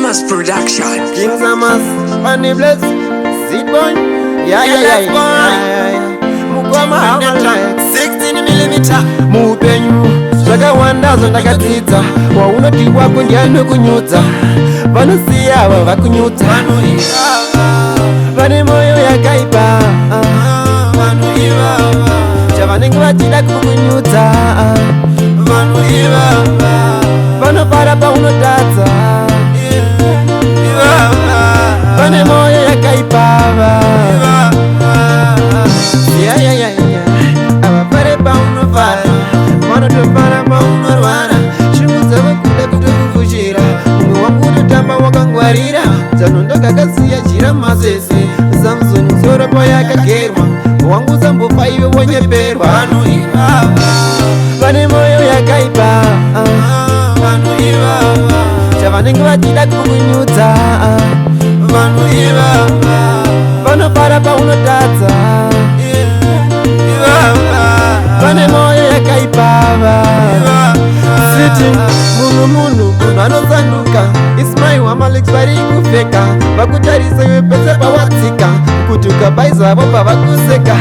Amas Production. Kings Amas, Money Bless, Seed Boy, yeah. Mukoma Hamala, 16mm, Mupenyu, Saka Wanda, Zonakatita, Waunoti wako ndiano kunyuta, Vanusia, Vakunyuta, Vanemoyo ya Kaipa, Chavaningwa Chida kukunyuta, Vanopara Paunotata, Vanemoyo ya Kaipa, yeah. Abapare Paunofara, Vanotopara Paunorwana, Shimuza Kudakutufujira, Wakudu Wakangwarira, Zanondoka Kasia Jira Masese, Samson Zora Poyaka Kerma, Wangu Zambo Paiwe Wanyeperwa, Vanemoyo ya Kaipa, Chavaningwa Chida kukunyuta, Vanopara Paunotata, Vanemoyo ya Kaipa, Sitting Munu Manozanuka, Ismai wa Malik Bariku Feka, Vakutarisa Yepese Pawatika, Kutuka Baiza Boba Vakuseka,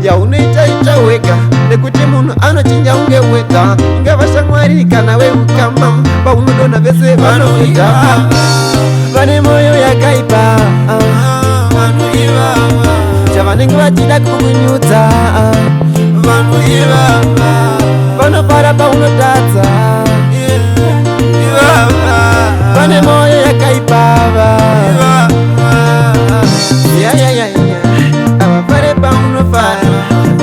ya unaita weka, Nekuti munu anochinja ungeweka, Ingavasha Mwarika na we ukama, Paunodona Vese Vanoita, Vanemoyo ya Kaipa, Chavaningwa Chida kukunyuta, Vanopara Paunotata, Vanemoyo ya Kaipa, yeah. Abapare Paunofara,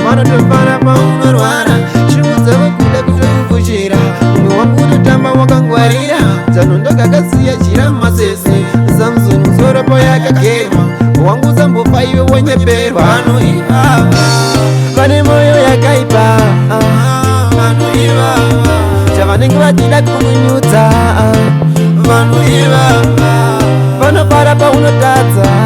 Vanotopara Paunorwana, Shimuza Kudakutufujira, Wakudu Wakangwarira, Zanondoka Kasia Jira Masese, Samson Zora Poyaka Kerma, Wangu Zambo Paiwe Wanyeperwa, Vanemoyo ya Kaipa, Chavaningwa Chida kukunyuta, Vanopara Paunotata,